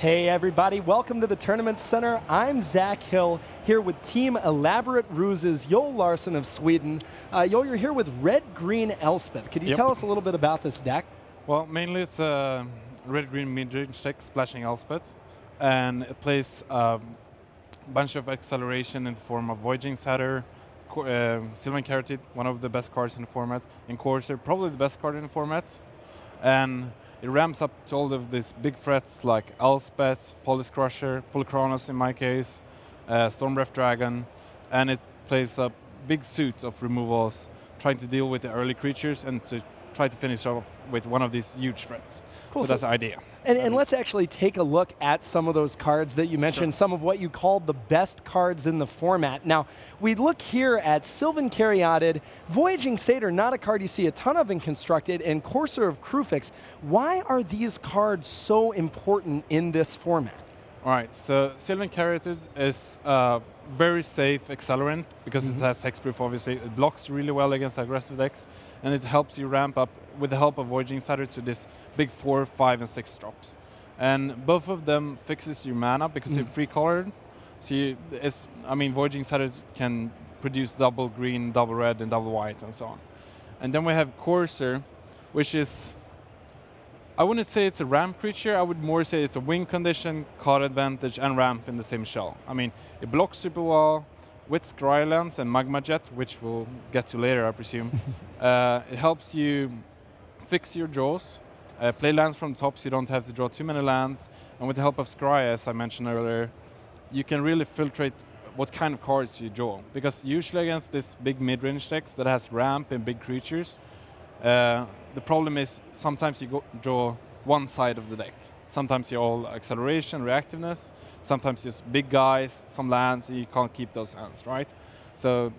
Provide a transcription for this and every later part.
Hey everybody, welcome to the Tournament Center. I'm Zac Hill, here with Team Elaborate Ruses, Joel Larsson of Sweden. Joel, you're here with Red-Green Elspeth. Could you tell us a little bit about this deck? Well, mainly it's a red-green mid-range deck, Splashing Elspeth, and it plays a bunch of acceleration in the form of Voyaging Satyr, Sylvan Caryatid, one of the best cards in the format, and Courser, probably the best card in the format. And it ramps up to all of these big threats like Elspeth, Polis Crusher, Polukranos in my case, Stormbreath Dragon, and it plays a big suit of removals, trying to deal with the early creatures and to try to finish off with one of these huge threats. Cool. So that's the idea. And let's actually take a look at some of those cards that you mentioned, some of what you called the best cards in the format. Now, we look here at Sylvan Caryatid, Voyaging Satyr, not a card you see a ton of in Constructed, and Courser of Kruphix. Why are these cards so important in this format? All right, so Sylvan Caryatid is a very safe accelerant because it has hexproof, obviously. It blocks really well against aggressive decks, and it helps you ramp up with the help of Voyaging Satyr to this big 4, 5, and 6 drops. And both of them fixes your mana because you're free colored. So Voyaging Satyr can produce double green, double red, and double white, and so on. And then we have Courser, which is, I wouldn't say it's a ramp creature, I would more say it's a win condition, card advantage, and ramp in the same shell. I mean, it blocks super well with Scrylands and Magma Jet, which we'll get to later, I presume. It helps you fix your draws, play lands from the top so you don't have to draw too many lands, and with the help of Scry, as I mentioned earlier, you can really filtrate what kind of cards you draw. Because usually against this big mid-range decks that has ramp and big creatures, the problem is sometimes you draw one side of the deck. Sometimes you're all acceleration, reactiveness, sometimes just big guys, some lands, and you can't keep those hands, right? So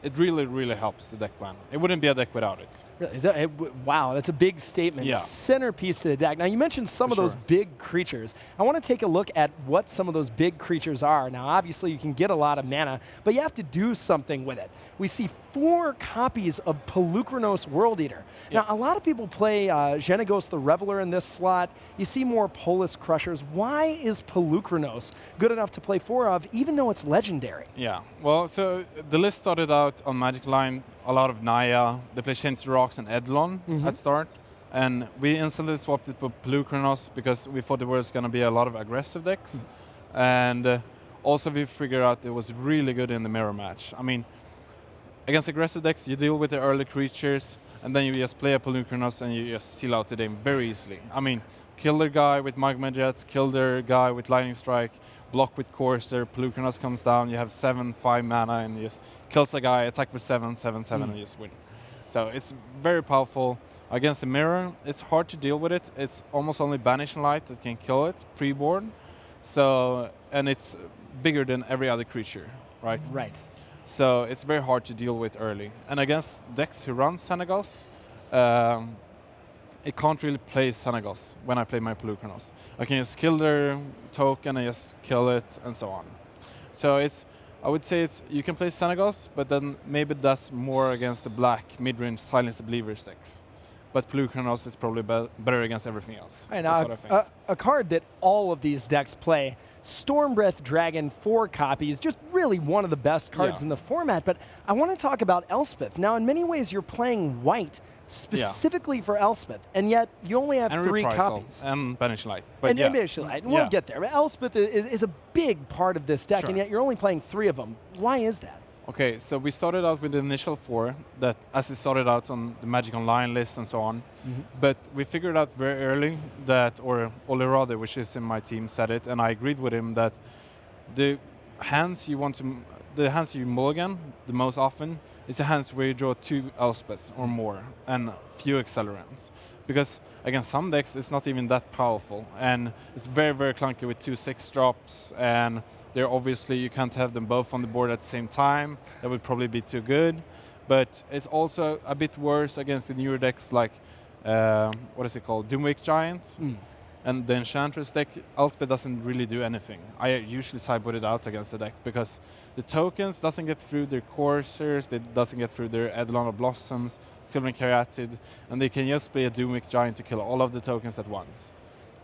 it really, really helps the deck plan. It wouldn't be a deck without it. Really? Is that, wow, that's a big statement. Yeah. Centerpiece of the deck. Now, you mentioned some of those big creatures. I want to take a look at what some of those big creatures are. Now, obviously, you can get a lot of mana, but you have to do something with it. We see 4 copies of Polukranos World Eater. Now, a lot of people play Xenagos the Reveler in this slot. You see more Polis Crushers. Why is Polukranos good enough to play 4 of, even though it's legendary? Yeah, well, so the list started out on Magic Line, a lot of Naya, they play Chains to Rocks and Eidolon at start, and we instantly swapped it for Polukranos because we thought there was going to be a lot of aggressive decks, and also we figured out it was really good in the mirror match. I mean, against aggressive decks, you deal with the early creatures, and then you just play a Polukranos and you just seal out the game very easily. I mean, kill their guy with Magma Jets, kill their guy with Lightning Strike, block with Courser, Polukranos comes down, you have 7, 5 mana, and you just kills a guy, attack for 7, 7, 7, and you just win. So it's very powerful. Against the mirror, it's hard to deal with it. It's almost only Banishing Light that can kill it, pre-board. So, and it's bigger than every other creature, right? Right. So it's very hard to deal with early. And against decks who run Xenagos, it can't really play Xenagos when I play my Polukranos. I can just kill their token and just kill it and so on. So it's, I would say it's, you can play Xenagos, but then maybe that's more against the black mid-range Silence the Believers decks. But Polukranos is probably better against everything else. Right, that's now, what I think. A card that all of these decks play, Stormbreath Dragon, 4 copies, just really one of the best cards in the format. But I want to talk about Elspeth. Now, in many ways, you're playing white specifically for Elspeth, and yet you only have 3 copies. And Banishing Light. And Banishing Light, and we'll get there. But Elspeth is a big part of this deck, and yet you're only playing 3 of them. Why is that? Okay, so we started out with the initial 4, that as it started out on the Magic Online list and so on, but we figured out very early that, or Ole Rade, which is in my team, said it, and I agreed with him that the hands you want to, the hands you mulligan the most often is the hands where you draw 2 Elspeths or more and few accelerants. Because against some decks it's not even that powerful, and it's very, very clunky with 2 6 drops, and they're obviously, you can't have them both on the board at the same time. That would probably be too good. But it's also a bit worse against the newer decks like, what is it called, Doomwake Giant. And the Enchantress deck, Elspeth doesn't really do anything. I usually sideboard it out against the deck because the tokens doesn't get through their Coursers, it doesn't get through their Eidolon of Blossoms, Sylvan Caryatid, and they can just play a Doomwake Giant to kill all of the tokens at once.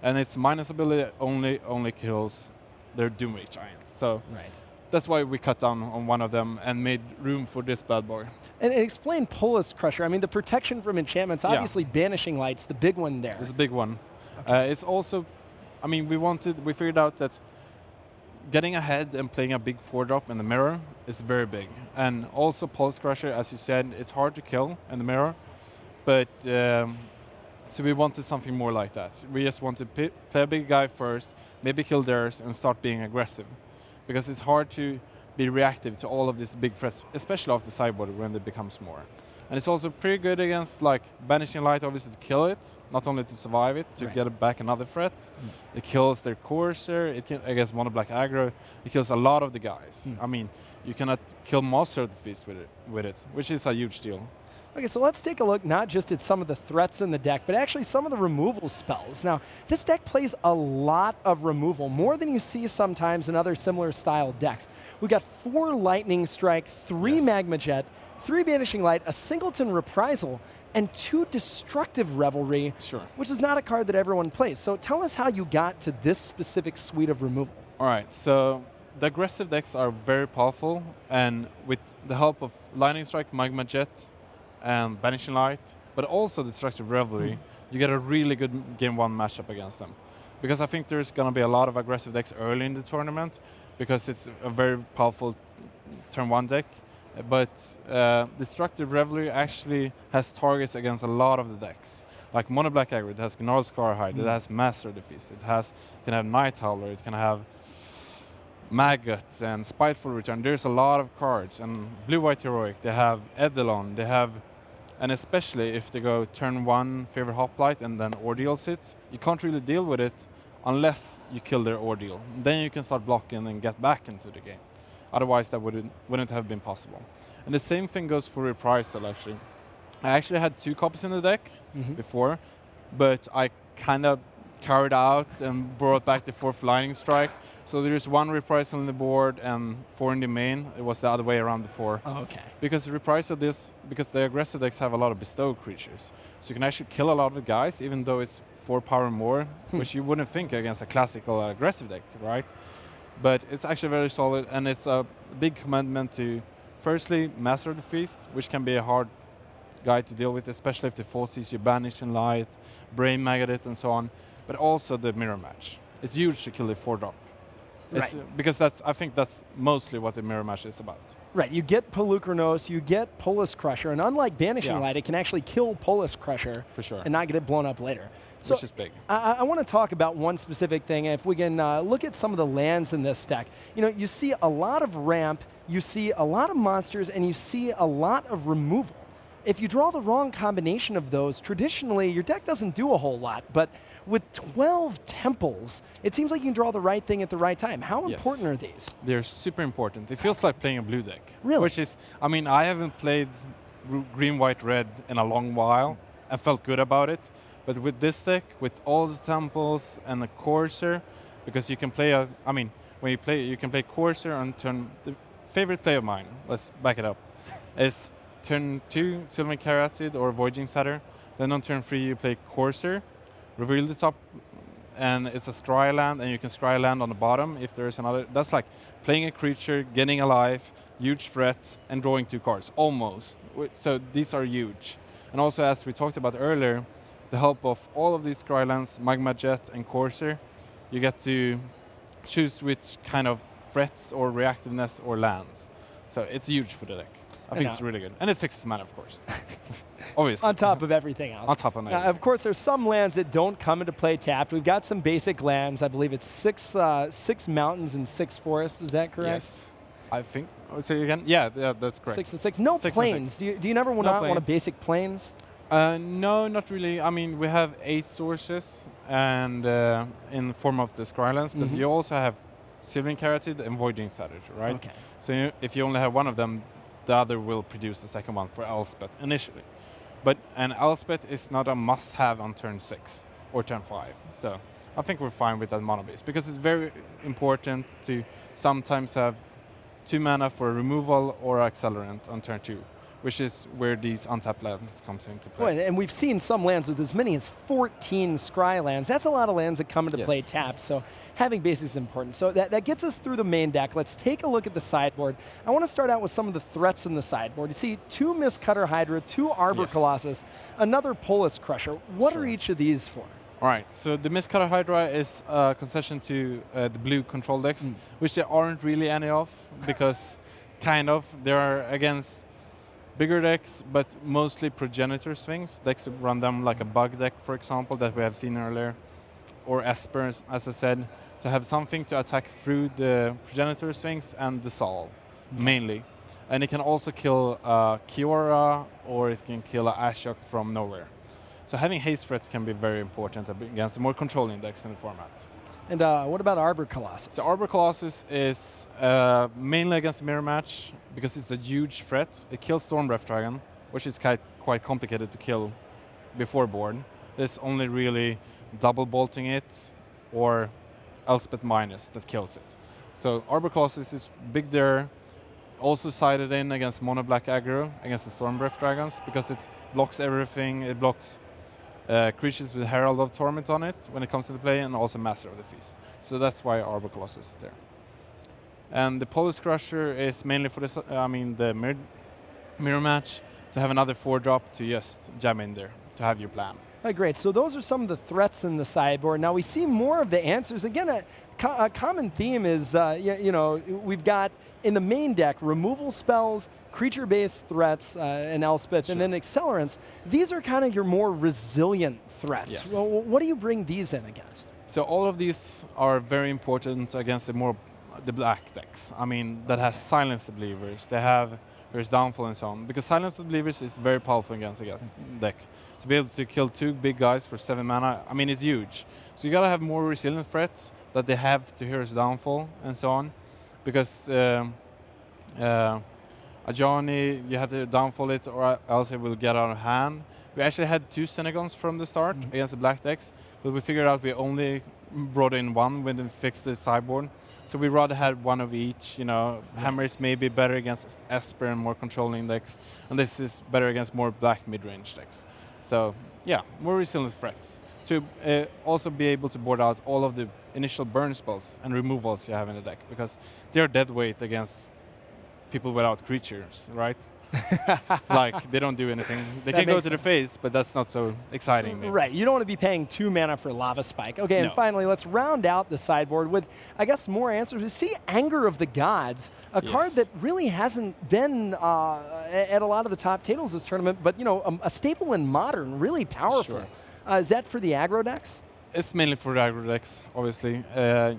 and its minus ability only kills their Doomwake Giants. So that's why we cut down on one of them and made room for this bad boy. And explain Polis Crusher. I mean, the protection from enchantments, obviously Banishing Light's the big one there. It's a big one. It's also, I mean, we figured out that getting ahead and playing a big 4-drop in the mirror is very big. And also Polis Crusher, as you said, it's hard to kill in the mirror. But, so we wanted something more like that. We just want to play a big guy first, maybe kill theirs, and start being aggressive. Because it's hard to be reactive to all of these big threats, especially off the sideboard when it becomes more. And it's also pretty good against like Banishing Light, obviously to kill it, not only to survive it, to get it back another threat. It kills their Courser, it can, against mono black aggro, it kills a lot of the guys. I mean, you cannot kill Master of the Feast with it, which is a huge deal. Okay, so let's take a look not just at some of the threats in the deck, but actually some of the removal spells. Now, this deck plays a lot of removal, more than you see sometimes in other similar style decks. We've got 4 Lightning Strike, 3 Magma Jet, 3 Banishing Light, a Singleton Reprisal, and 2 Destructive Revelry, which is not a card that everyone plays. So tell us how you got to this specific suite of removal. All right, so the aggressive decks are very powerful, and with the help of Lightning Strike, Magma Jet, and Banishing Light, but also Destructive Revelry, you get a really good Game 1 matchup against them. Because I think there's going to be a lot of aggressive decks early in the tournament, because it's a very powerful turn 1 deck. But Destructive Revelry actually has targets against a lot of the decks. Like Mono Black Aggro, it has Gnarled Scarhide, it has Master of the Feast, can have Night Howler, it can have Maggot and Spiteful Return. There's a lot of cards. And Blue-White Heroic, they have Eidolon, they have, and especially if they go turn 1 Favorite Hoplite and then Ordeals it, you can't really deal with it unless you kill their Ordeal. Then you can start blocking and get back into the game. Otherwise that wouldn't have been possible. And the same thing goes for Reprisal actually. I actually had 2 copies in the deck before, but I kind of carried out and brought back the 4th Lightning Strike. So there's 1 Reprisal on the board and 4 in the main. It was the other way around before. Oh, okay. Because Reprisal because the aggressive decks have a lot of bestow creatures. So you can actually kill a lot of the guys, even though it's 4 power more, which you wouldn't think against a classical aggressive deck, right? But it's actually very solid, and it's a big commitment to, firstly, Master of the Feast, which can be a hard guy to deal with, especially if the forces you Banishing Light, Brain Maggot, and so on. But also the mirror match. It's huge to kill the 4-drop. Because I think that's mostly what the mirror match is about. Right, you get Polukranos, you get Polis Crusher, and unlike Banishing Light, it can actually kill Polis Crusher and not get it blown up later. So which is big. I want to talk about one specific thing. If we can look at some of the lands in this deck, you know, you see a lot of ramp, you see a lot of monsters, and you see a lot of removal. If you draw the wrong combination of those, traditionally your deck doesn't do a whole lot, but with 12 temples, it seems like you can draw the right thing at the right time. How important are these? They're super important. It feels like playing a blue deck. Really? Which is, I mean, I haven't played green, white, red in a long while and felt good about it. But with this deck, with all the temples and the Courser, because you can play when you play, you can play Courser on turn, the favorite play of mine, let's back it up, is turn 2, Sylvan Caryatid or Voyaging Satyr. Then on turn 3, you play Courser, reveal the top, and it's a scry land, and you can scry land on the bottom if there is another. That's like playing a creature, getting alive, huge threat, and drawing 2 cards, almost. So these are huge. And also, as we talked about earlier, the help of all of these scry lands, Magma Jet and Courser, you get to choose which kind of threats or reactiveness or lands. So it's huge for the deck. I think it's really good. And it fixes mana, of course. Obviously. On top of everything else. On top of everything. Of course, there's some lands that don't come into play tapped. We've got some basic lands. I believe it's 6 mountains and 6 forests. Is that correct? Yes. I think. Say it again? Yeah, that's correct. 6 and 6. No 6 plains. 6. Do you never want a basic plains? No, not really. I mean, we have 8 sources and in the form of the Scrylands, but you also have Sylvan Caryatid and Voyaging Satyr, right? Okay. So if you only have one of them, the other will produce the second one for Elspeth initially. And Elspeth is not a must-have on turn 6 or turn 5. So I think we're fine with that mono base because it's very important to sometimes have 2 mana for a removal or accelerant on turn 2. which is where these untapped lands comes into play. Right, and we've seen some lands with as many as 14 scry lands. That's a lot of lands that come into play tapped, so having basics is important. So that gets us through the main deck. Let's take a look at the sideboard. I want to start out with some of the threats in the sideboard. You see 2 Mistcutter Hydra, 2 Arbor Colossus, another Polis Crusher. What are each of these for? All right, so the Mistcutter Hydra is a concession to the blue control decks, which there aren't really any of, because kind of, they are against bigger decks, but mostly progenitor swings. Decks that run them like a bug deck, for example, that we have seen earlier, or Esper, as I said, to have something to attack through the progenitor swings and dissolve, mainly. And it can also kill Kiora, or it can kill Ashok from nowhere. So having haste threats can be very important against the more controlling decks in the format. And what about Arbor Colossus? So Arbor Colossus is mainly against the mirror match because it's a huge threat. It kills Stormbreath Dragon, which is quite complicated to kill before board. There's only really double bolting it or Elspeth minus that kills it. So Arbor Colossus is big there. Also sided in against mono black aggro against the Stormbreath Dragons because it blocks everything. It blocks creatures with Herald of Torment on it when it comes into play, and also Master of the Feast. So that's why Arbor Colossus is there. And the Polis Crusher is mainly for the mirror match, to have another 4-drop to just jam in there, to have your plan. Great, so those are some of the threats in the sideboard. Now we see more of the answers. Again, a common theme is, we've got in the main deck, removal spells, creature-based threats, and Elspeth, and then accelerants. These are kind of your more resilient threats. Yes. Well, what do you bring these in against? So all of these are very important against the black decks. I mean, that has Silence the Believers. They have there's Downfall and so on. Because Silence the Believers is very powerful against a deck. To be able to kill 2 big guys for 7 mana, I mean, it's huge. So you gotta have more resilient threats that they have to Hero's Downfall and so on. Because Ajani, you have to downfall it or else it will get out of hand. We actually had 2 Xenagons from the start against the black decks, but we figured out we only brought in 1 when we fixed the sideboard. So we rather had 1 of each. Hammer is maybe better against Esper and more controlling decks, and this is better against more black mid-range decks. So yeah, more resilient threats. To also be able to board out all of the initial burn spells and removals you have in the deck, because they're dead weight against people without creatures, right? Like, they don't do anything. They can go to the face, but that's not so exciting. Maybe. Right, you don't want to be paying 2 mana for Lava Spike. Okay, and finally, let's round out the sideboard with, I guess, more answers. We see Anger of the Gods, a card that really hasn't been at a lot of the top tables this tournament, but, a staple in Modern, really powerful. Sure. Is that for the aggro decks? It's mainly for the aggro decks, obviously.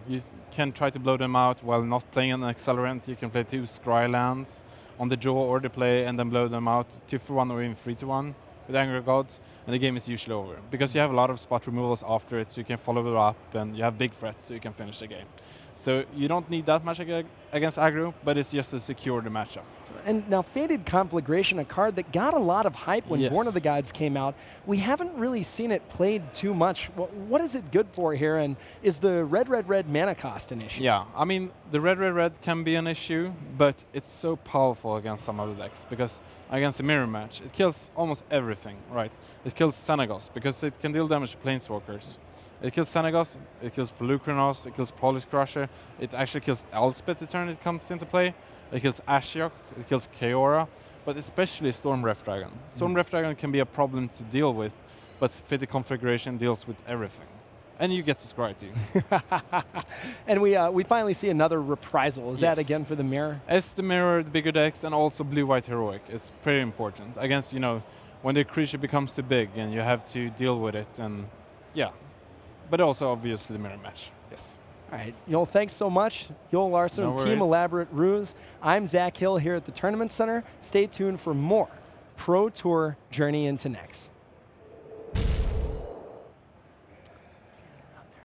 You can try to blow them out while not playing an accelerant. You can play 2 scry lands on the draw or the play and then blow them out 2-for-1 or even 3-1 with Anger of Gods, and the game is usually over. Because you have a lot of spot removals after it, so you can follow it up, and you have big threats, so you can finish the game. So you don't need that much against aggro, but it's just to secure the matchup. And now Fated Conflagration, a card that got a lot of hype when Born of the Gods came out. We haven't really seen it played too much. What is it good for here, and is the red mana cost an issue? Yeah, I mean, the red can be an issue, but it's so powerful against some of the decks, because against the mirror match, it kills almost everything, right? It kills Xenagos, because it can deal damage to Planeswalkers. It kills Xenagos, it kills Polukranos, it kills Polis Crusher, it actually kills Elspeth the turn it comes into play, it kills Ashok, it kills Kiora, but especially Stormbreath Dragon. Stormbreath Dragon can be a problem to deal with, but Fated Conflagration deals with everything. And you get to scry too. And we finally see another Reprisal. Is that again for the mirror? It's the mirror, the bigger decks, and also blue-white heroic is pretty important against, when the creature becomes too big and you have to deal with it, and yeah. But also, obviously, the mirror match. Yes. All right. Joel, thanks so much. Joel Larsson, Team Elaborate Ruse. I'm Zac Hill here at the Tournament Center. Stay tuned for more Pro Tour Journey into Nyx.